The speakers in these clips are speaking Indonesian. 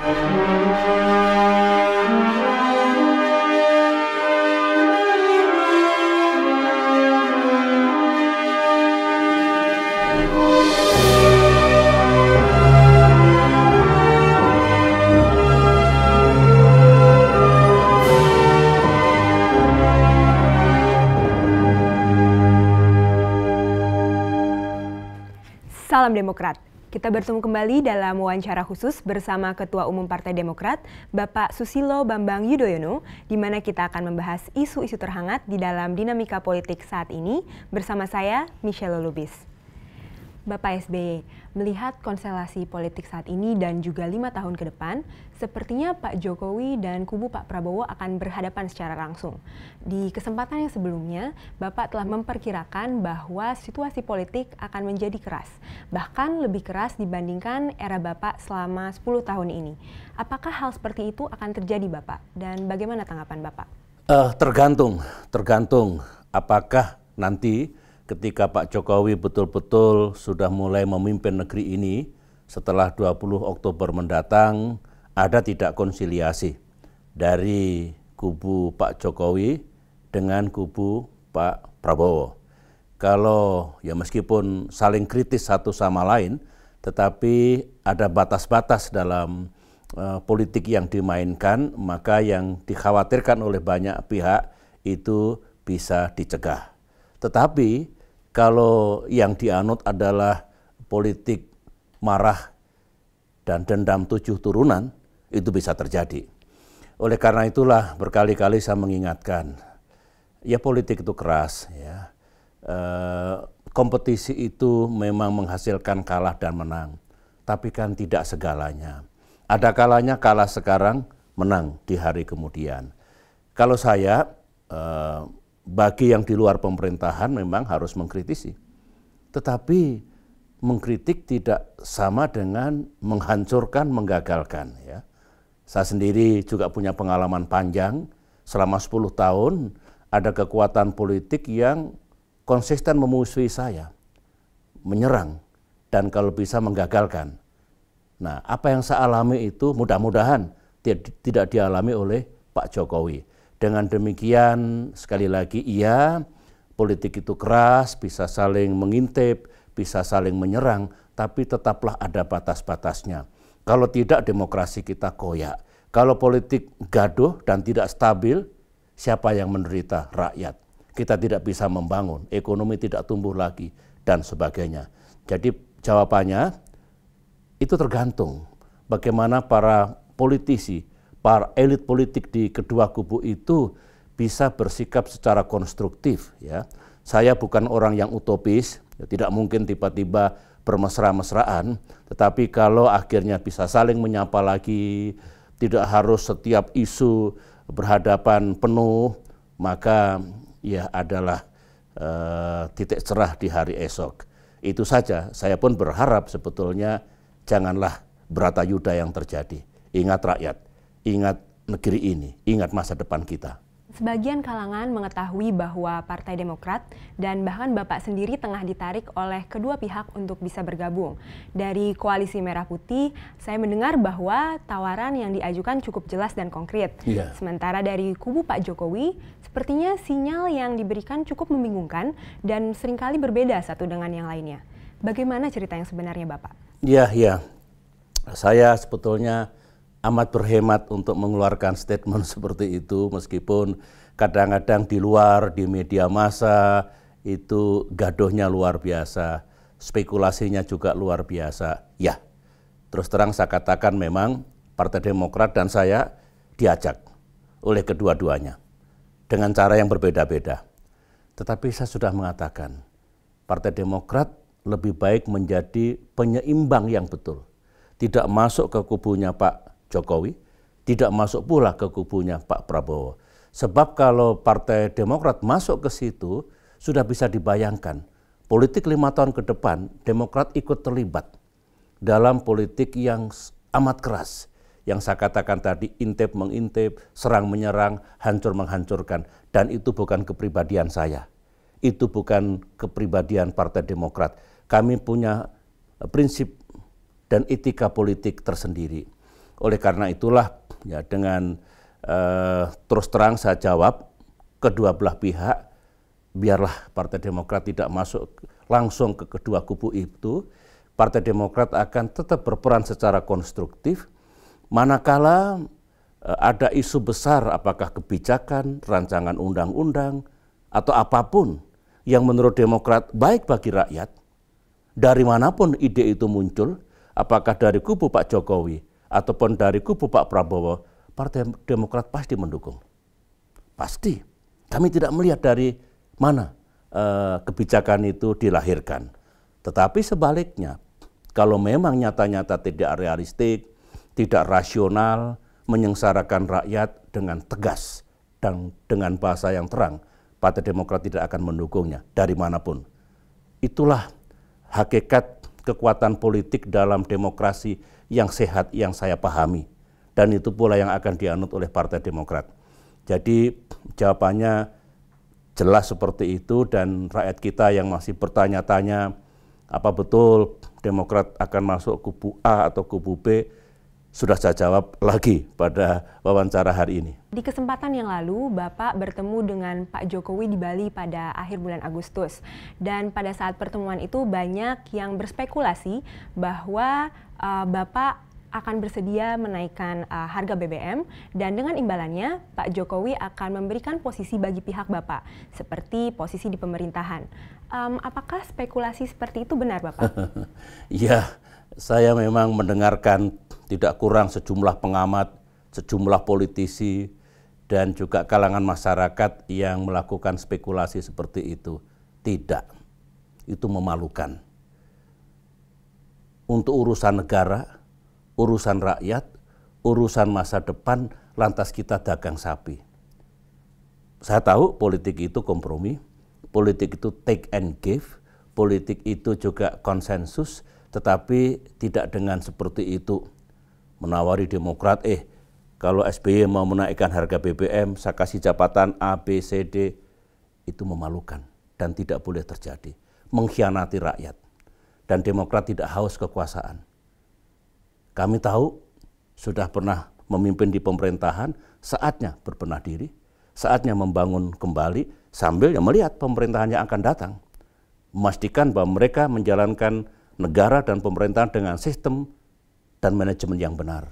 Salam Demokrat. Kita bertemu kembali dalam wawancara khusus bersama Ketua Umum Partai Demokrat, Bapak Susilo Bambang Yudhoyono, di mana kita akan membahas isu-isu terhangat di dalam dinamika politik saat ini bersama saya, Michelle Lubis. Bapak SBY, melihat konstelasi politik saat ini dan juga 5 tahun ke depan, sepertinya Pak Jokowi dan kubu Pak Prabowo akan berhadapan secara langsung. Di kesempatan yang sebelumnya, Bapak telah memperkirakan bahwa situasi politik akan menjadi keras, bahkan lebih keras dibandingkan era Bapak selama 10 tahun ini. Apakah hal seperti itu akan terjadi, Bapak? Dan bagaimana tanggapan Bapak? Tergantung apakah nanti ketika Pak Jokowi betul-betul sudah mulai memimpin negeri ini setelah 20 Oktober mendatang, ada tidak konsiliasi dari kubu Pak Jokowi dengan kubu Pak Prabowo. Kalau ya meskipun saling kritis satu sama lain, tetapi ada batas-batas dalam politik yang dimainkan, maka yang dikhawatirkan oleh banyak pihak itu bisa dicegah. Tetapi kalau yang dianut adalah politik marah dan dendam 7 turunan, itu bisa terjadi. Oleh karena itulah berkali-kali saya mengingatkan, ya politik itu keras, ya. Kompetisi itu memang menghasilkan kalah dan menang, tapi kan tidak segalanya. Ada kalanya kalah sekarang, menang di hari kemudian. Kalau saya bagi yang di luar pemerintahan memang harus mengkritisi. Tetapi mengkritik tidak sama dengan menghancurkan, menggagalkan. Ya. Saya sendiri juga punya pengalaman panjang, selama 10 tahun ada kekuatan politik yang konsisten memusuhi saya, menyerang, dan kalau bisa menggagalkan. Nah, apa yang saya alami itu mudah-mudahan tidak dialami oleh Pak Jokowi. Dengan demikian, sekali lagi, iya, politik itu keras, bisa saling mengintip, bisa saling menyerang, tapi tetaplah ada batas-batasnya. Kalau tidak, demokrasi kita koyak. Kalau politik gaduh dan tidak stabil, siapa yang menderita? Rakyat. Kita tidak bisa membangun, ekonomi tidak tumbuh lagi, dan sebagainya. Jadi jawabannya, itu tergantung bagaimana para politisi, para elit politik di kedua kubu itu bisa bersikap secara konstruktif. Ya. Saya bukan orang yang utopis, ya, tidak mungkin tiba-tiba bermesra-mesraan, tetapi kalau akhirnya bisa saling menyapa lagi, tidak harus setiap isu berhadapan penuh, maka ya adalah titik cerah di hari esok. Itu saja, saya pun berharap sebetulnya janganlah Bratayuda yang terjadi. Ingat rakyat. Ingat negeri ini, ingat masa depan kita. Sebagian kalangan mengetahui bahwa Partai Demokrat dan bahkan Bapak sendiri tengah ditarik oleh kedua pihak untuk bisa bergabung. Dari Koalisi Merah Putih, saya mendengar bahwa tawaran yang diajukan cukup jelas dan konkret. Yeah. Sementara dari kubu Pak Jokowi, sepertinya sinyal yang diberikan cukup membingungkan dan seringkali berbeda satu dengan yang lainnya. Bagaimana cerita yang sebenarnya, Bapak? Iya. Saya sebetulnya amat berhemat untuk mengeluarkan statement seperti itu, meskipun kadang-kadang di luar, di media massa, itu gaduhnya luar biasa, spekulasinya juga luar biasa. Ya, terus terang saya katakan memang Partai Demokrat dan saya diajak oleh kedua-duanya dengan cara yang berbeda-beda. Tetapi saya sudah mengatakan, Partai Demokrat lebih baik menjadi penyeimbang yang betul. Tidak masuk ke kubunya Pak Jokowi, tidak masuk pula ke kubunya Pak Prabowo. Sebab kalau Partai Demokrat masuk ke situ, sudah bisa dibayangkan, politik 5 tahun ke depan, Demokrat ikut terlibat dalam politik yang amat keras. Yang saya katakan tadi, intip mengintip, serang menyerang, hancur menghancurkan. Dan itu bukan kepribadian saya. Itu bukan kepribadian Partai Demokrat. Kami punya prinsip dan etika politik tersendiri. Oleh karena itulah ya dengan terus terang saya jawab kedua belah pihak, biarlah Partai Demokrat tidak masuk langsung ke kedua kubu itu. Partai Demokrat akan tetap berperan secara konstruktif manakala ada isu besar apakah kebijakan, rancangan undang-undang atau apapun yang menurut Demokrat baik bagi rakyat. Dari manapun ide itu muncul, apakah dari kubu Pak Jokowi ataupun dari kubu Pak Prabowo, Partai Demokrat pasti mendukung. Pasti. Kami tidak melihat dari mana kebijakan itu dilahirkan. Tetapi sebaliknya, kalau memang nyata-nyata tidak realistik, tidak rasional, menyengsarakan rakyat dengan tegas dan dengan bahasa yang terang, Partai Demokrat tidak akan mendukungnya dari manapun. Itulah hakikat kekuatan politik dalam demokrasi yang sehat yang saya pahami. Dan itu pula yang akan dianut oleh Partai Demokrat. Jadi jawabannya jelas seperti itu dan rakyat kita yang masih bertanya-tanya apa betul Demokrat akan masuk kubu A atau kubu B, sudah saya jawab lagi pada wawancara hari ini. Di kesempatan yang lalu, Bapak bertemu dengan Pak Jokowi di Bali pada akhir bulan Agustus. Dan pada saat pertemuan itu banyak yang berspekulasi bahwa Bapak akan bersedia menaikkan harga BBM dan dengan imbalannya Pak Jokowi akan memberikan posisi bagi pihak Bapak seperti posisi di pemerintahan. Apakah spekulasi seperti itu benar, Bapak? Ya, saya memang mendengarkan tidak kurang sejumlah pengamat, sejumlah politisi dan juga kalangan masyarakat yang melakukan spekulasi seperti itu. Tidak. Itu memalukan. Untuk urusan negara, urusan rakyat, urusan masa depan, lantas kita dagang sapi. Saya tahu politik itu kompromi, politik itu take and give, politik itu juga konsensus, tetapi tidak dengan seperti itu. Menawari Demokrat, kalau SBY mau menaikkan harga BBM, saya kasih jabatan A, B, C, D, itu memalukan dan tidak boleh terjadi. Mengkhianati rakyat. Dan Demokrat tidak haus kekuasaan. Kami tahu sudah pernah memimpin di pemerintahan, saatnya berbenah diri, saatnya membangun kembali sambil melihat pemerintahan yang akan datang. Memastikan bahwa mereka menjalankan negara dan pemerintahan dengan sistem dan manajemen yang benar.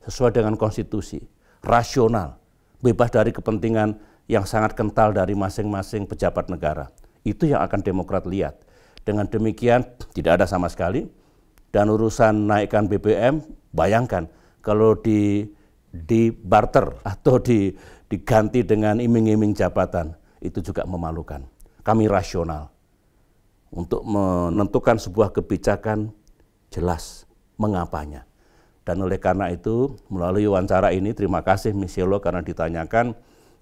Sesuai dengan konstitusi, rasional, bebas dari kepentingan yang sangat kental dari masing-masing pejabat negara. Itu yang akan Demokrat lihat. Dengan demikian tidak ada sama sekali. Dan urusan naikkan BBM, bayangkan kalau di barter atau diganti dengan iming-iming jabatan, itu juga memalukan. Kami rasional untuk menentukan sebuah kebijakan jelas mengapanya. Dan oleh karena itu, melalui wawancara ini, terima kasih Michelo karena ditanyakan,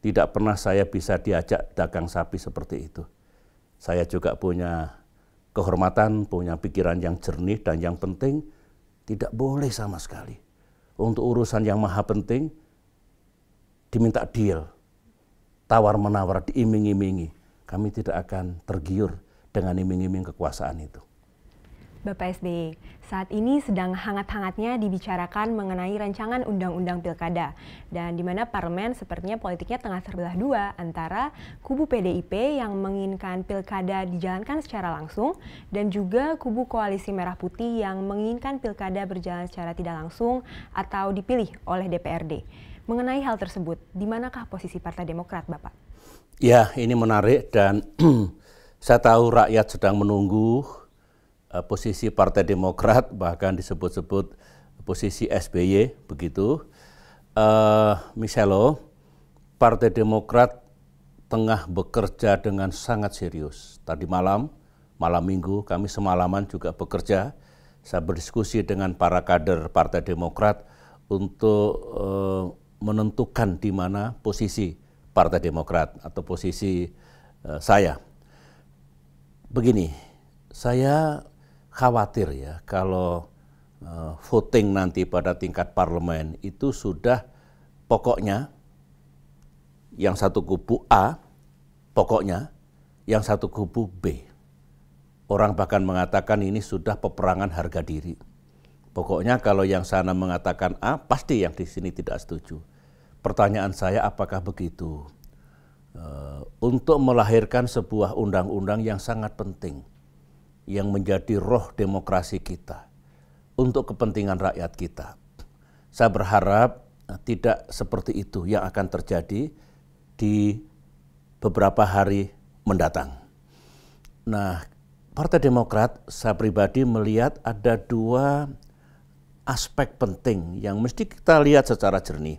tidak pernah saya bisa diajak dagang sapi seperti itu. Saya juga punya kehormatan, punya pikiran yang jernih dan yang penting tidak boleh sama sekali. Untuk urusan yang maha penting diminta deal, tawar-menawar, diiming-imingi. Kami tidak akan tergiur dengan iming-iming kekuasaan itu. Bapak SBY, saat ini sedang hangat-hangatnya dibicarakan mengenai rancangan undang-undang pilkada dan di mana parlemen sepertinya politiknya tengah terbelah dua antara kubu PDIP yang menginginkan pilkada dijalankan secara langsung dan juga kubu koalisi merah putih yang menginginkan pilkada berjalan secara tidak langsung atau dipilih oleh DPRD. Mengenai hal tersebut, di manakah posisi Partai Demokrat, Bapak? Ya, ini menarik dan saya tahu rakyat sedang menunggu posisi Partai Demokrat, bahkan disebut-sebut posisi SBY, begitu. Michelo, Partai Demokrat tengah bekerja dengan sangat serius. Tadi malam minggu, kami semalaman juga bekerja. Saya berdiskusi dengan para kader Partai Demokrat untuk menentukan di mana posisi Partai Demokrat atau posisi saya. Begini, saya khawatir ya kalau voting nanti pada tingkat parlemen itu sudah pokoknya yang satu kubu A, pokoknya yang satu kubu B. Orang bahkan mengatakan ini sudah peperangan harga diri. Pokoknya kalau yang sana mengatakan A, pasti yang di sini tidak setuju. Pertanyaan saya, apakah begitu? Untuk melahirkan sebuah undang-undang yang sangat penting, yang menjadi roh demokrasi kita, untuk kepentingan rakyat kita. Saya berharap tidak seperti itu yang akan terjadi di beberapa hari mendatang. Nah, Partai Demokrat, saya pribadi melihat ada dua aspek penting yang mesti kita lihat secara jernih.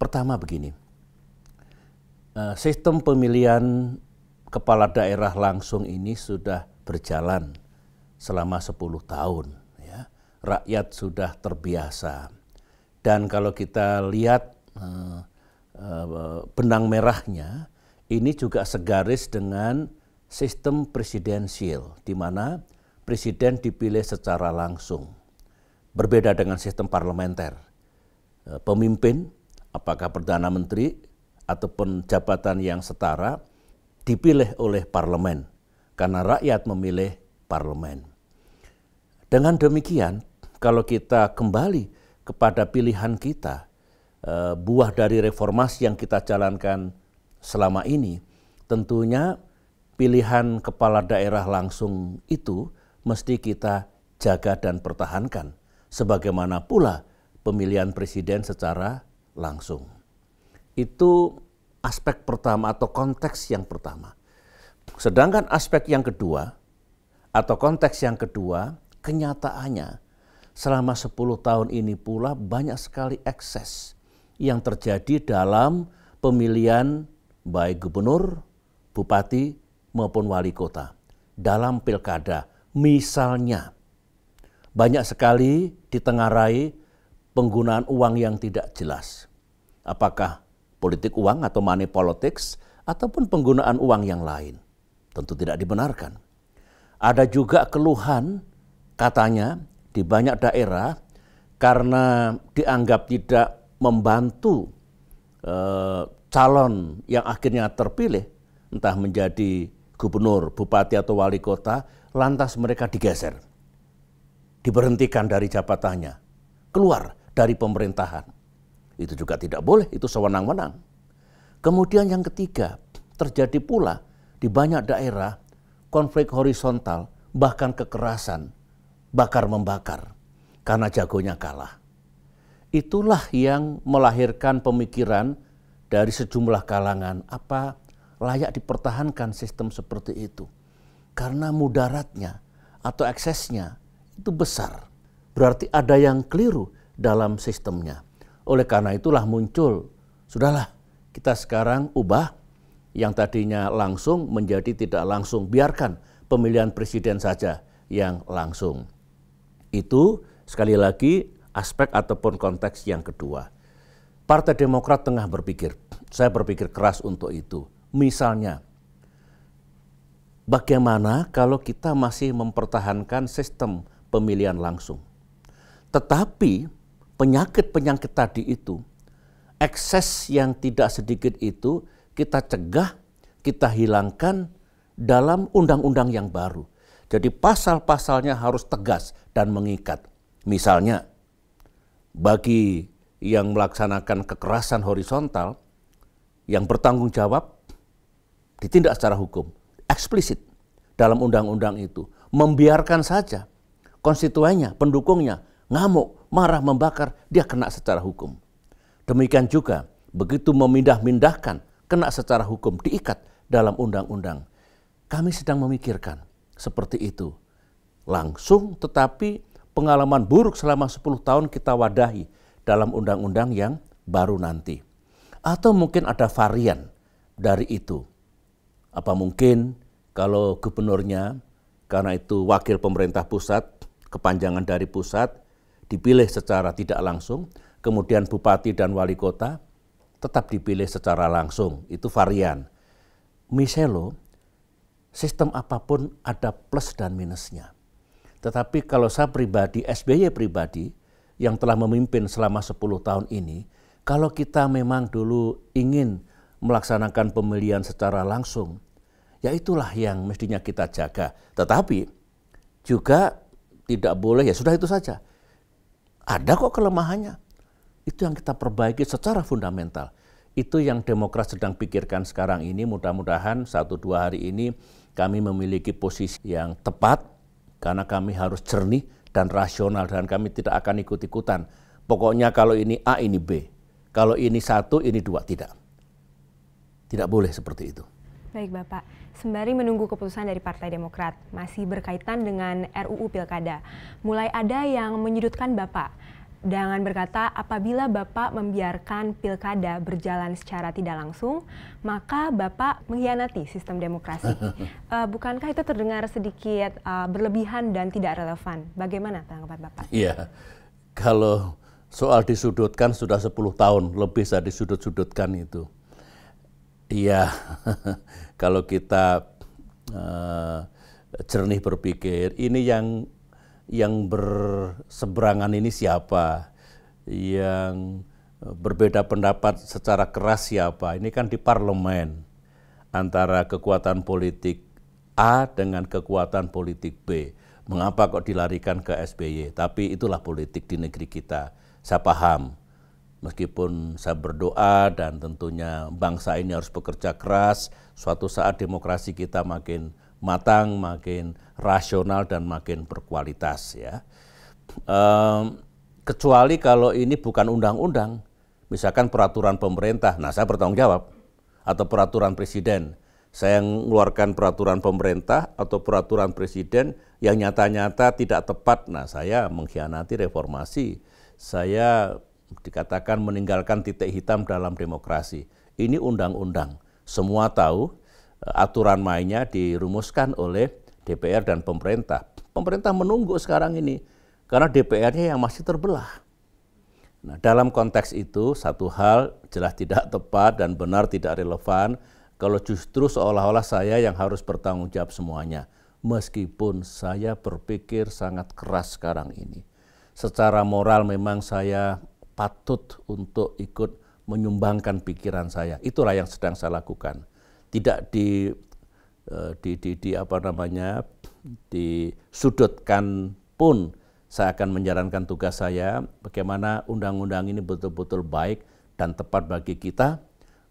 Pertama begini, sistem pemilihan kepala daerah langsung ini sudah berjalan selama 10 tahun. Ya. Rakyat sudah terbiasa. Dan kalau kita lihat benang merahnya, ini juga segaris dengan sistem presidensial, di mana presiden dipilih secara langsung. Berbeda dengan sistem parlementer. Pemimpin, apakah Perdana Menteri ataupun jabatan yang setara, dipilih oleh parlemen, karena rakyat memilih parlemen. Dengan demikian, kalau kita kembali kepada pilihan kita, buah dari reformasi yang kita jalankan selama ini, tentunya pilihan kepala daerah langsung itu mesti kita jaga dan pertahankan, sebagaimana pula pemilihan presiden secara langsung. Itu aspek pertama atau konteks yang pertama. Sedangkan aspek yang kedua atau konteks yang kedua, kenyataannya selama 10 tahun ini pula banyak sekali ekses yang terjadi dalam pemilihan baik gubernur, bupati maupun wali kota dalam pilkada. Misalnya, banyak sekali ditengarai penggunaan uang yang tidak jelas. Apakah politik uang atau money politics ataupun penggunaan uang yang lain. Tentu tidak dibenarkan. Ada juga keluhan katanya di banyak daerah karena dianggap tidak membantu calon yang akhirnya terpilih, entah menjadi gubernur, bupati atau wali kota, lantas mereka digeser, diberhentikan dari jabatannya, keluar dari pemerintahan. Itu juga tidak boleh, itu sewenang-wenang. Kemudian yang ketiga, terjadi pula di banyak daerah konflik horizontal, bahkan kekerasan, bakar-membakar, karena jagonya kalah. Itulah yang melahirkan pemikiran dari sejumlah kalangan, apa layak dipertahankan sistem seperti itu. Karena mudaratnya atau eksesnya itu besar. Berarti ada yang keliru dalam sistemnya. Oleh karena itulah muncul, sudahlah kita sekarang ubah yang tadinya langsung menjadi tidak langsung. Biarkan pemilihan presiden saja yang langsung. Itu sekali lagi aspek ataupun konteks yang kedua. Partai Demokrat tengah berpikir, saya berpikir keras untuk itu. Misalnya, bagaimana kalau kita masih mempertahankan sistem pemilihan langsung? Tetapi penyakit-penyakit tadi itu, ekses yang tidak sedikit itu kita cegah, kita hilangkan dalam undang-undang yang baru. Jadi pasal-pasalnya harus tegas dan mengikat. Misalnya, bagi yang melaksanakan kekerasan horizontal, yang bertanggung jawab ditindak secara hukum, eksplisit dalam undang-undang itu. Membiarkan saja konstituennya, pendukungnya, ngamuk, marah, membakar, dia kena secara hukum. Demikian juga, begitu memindah-mindahkan, kena secara hukum, diikat dalam undang-undang. Kami sedang memikirkan seperti itu. Langsung, tetapi pengalaman buruk selama 10 tahun kita wadahi dalam undang-undang yang baru nanti. Atau mungkin ada varian dari itu. Apa mungkin kalau gubernurnya, karena itu wakil pemerintah pusat, kepanjangan dari pusat, dipilih secara tidak langsung, kemudian bupati dan wali kota tetap dipilih secara langsung. Itu varian. Misalnya, sistem apapun ada plus dan minusnya. Tetapi kalau saya pribadi, SBY pribadi, yang telah memimpin selama 10 tahun ini, kalau kita memang dulu ingin melaksanakan pemilihan secara langsung, ya itulah yang mestinya kita jaga. Tetapi juga tidak boleh, ya sudah itu saja. Ada kok kelemahannya. Itu yang kita perbaiki secara fundamental. Itu yang Demokrat sedang pikirkan sekarang ini. Mudah-mudahan 1-2 hari ini kami memiliki posisi yang tepat karena kami harus jernih dan rasional dan kami tidak akan ikut-ikutan. Pokoknya kalau ini A, ini B. Kalau ini 1, ini 2, tidak. Tidak boleh seperti itu. Baik Bapak, sembari menunggu keputusan dari Partai Demokrat, masih berkaitan dengan RUU Pilkada. Mulai ada yang menyudutkan Bapak dengan berkata apabila Bapak membiarkan Pilkada berjalan secara tidak langsung, maka Bapak mengkhianati sistem demokrasi. Bukankah itu terdengar sedikit berlebihan dan tidak relevan? Bagaimana tanggapan Bapak? Iya, kalau soal disudutkan sudah 10 tahun lebih saya disudut-sudutkan itu. Iya, kalau kita jernih berpikir, ini yang berseberangan ini siapa? Yang berbeda pendapat secara keras siapa? Ini kan di parlemen antara kekuatan politik A dengan kekuatan politik B. Mengapa kok dilarikan ke SBY? Tapi itulah politik di negeri kita. Saya paham. Meskipun saya berdoa dan tentunya bangsa ini harus bekerja keras, suatu saat demokrasi kita makin matang, makin rasional dan makin berkualitas ya. Kecuali kalau ini bukan undang-undang, misalkan peraturan pemerintah, nah saya bertanggung jawab, atau peraturan presiden. Saya mengeluarkan peraturan pemerintah atau peraturan presiden yang nyata-nyata tidak tepat, nah saya mengkhianati reformasi. Saya dikatakan meninggalkan titik hitam dalam demokrasi. Ini undang-undang. Semua tahu aturan mainnya dirumuskan oleh DPR dan pemerintah. Pemerintah menunggu sekarang ini karena DPR-nya yang masih terbelah. Nah, dalam konteks itu satu hal jelas tidak tepat dan benar tidak relevan kalau justru seolah-olah saya yang harus bertanggung jawab semuanya. Meskipun saya berpikir sangat keras sekarang ini. Secara moral memang saya patut untuk ikut menyumbangkan pikiran saya. Itulah yang sedang saya lakukan. Tidak disudutkan pun saya akan menjalankan tugas saya bagaimana undang-undang ini betul-betul baik dan tepat bagi kita,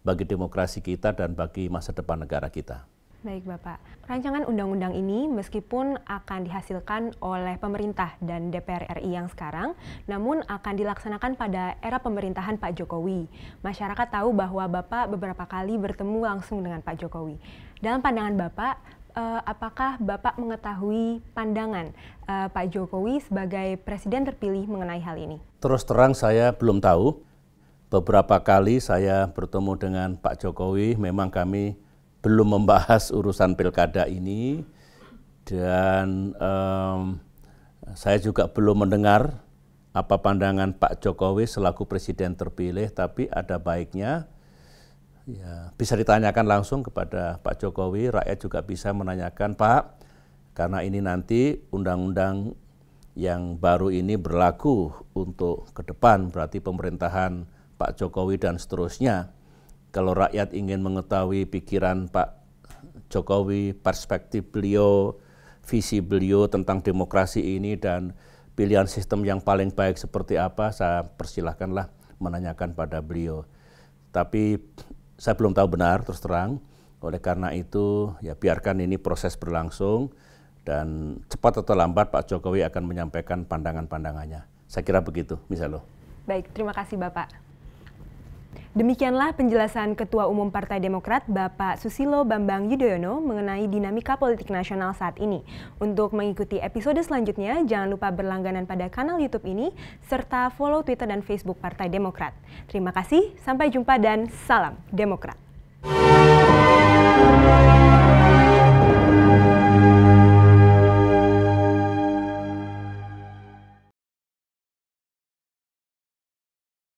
bagi demokrasi kita dan bagi masa depan negara kita. Baik Bapak, rancangan undang-undang ini meskipun akan dihasilkan oleh pemerintah dan DPR RI yang sekarang, namun akan dilaksanakan pada era pemerintahan Pak Jokowi. Masyarakat tahu bahwa Bapak beberapa kali bertemu langsung dengan Pak Jokowi. Dalam pandangan Bapak, apakah Bapak mengetahui pandangan Pak Jokowi sebagai presiden terpilih mengenai hal ini? Terus terang saya belum tahu. Beberapa kali saya bertemu dengan Pak Jokowi, memang kami belum membahas urusan pilkada ini dan saya juga belum mendengar apa pandangan Pak Jokowi selaku presiden terpilih, tapi ada baiknya ya, bisa ditanyakan langsung kepada Pak Jokowi, rakyat juga bisa menanyakan, Pak, karena ini nanti undang-undang yang baru ini berlaku untuk ke depan, berarti pemerintahan Pak Jokowi dan seterusnya. Kalau rakyat ingin mengetahui pikiran Pak Jokowi, perspektif beliau, visi beliau tentang demokrasi ini dan pilihan sistem yang paling baik seperti apa, saya persilahkanlah menanyakan pada beliau. Tapi saya belum tahu benar terus terang, oleh karena itu ya biarkan ini proses berlangsung dan cepat atau lambat Pak Jokowi akan menyampaikan pandangan-pandangannya. Saya kira begitu, misalnya. Baik, terima kasih Bapak. Demikianlah penjelasan Ketua Umum Partai Demokrat Bapak Susilo Bambang Yudhoyono mengenai dinamika politik nasional saat ini. Untuk mengikuti episode selanjutnya, jangan lupa berlangganan pada kanal YouTube ini, serta follow Twitter dan Facebook Partai Demokrat. Terima kasih, sampai jumpa dan salam Demokrat.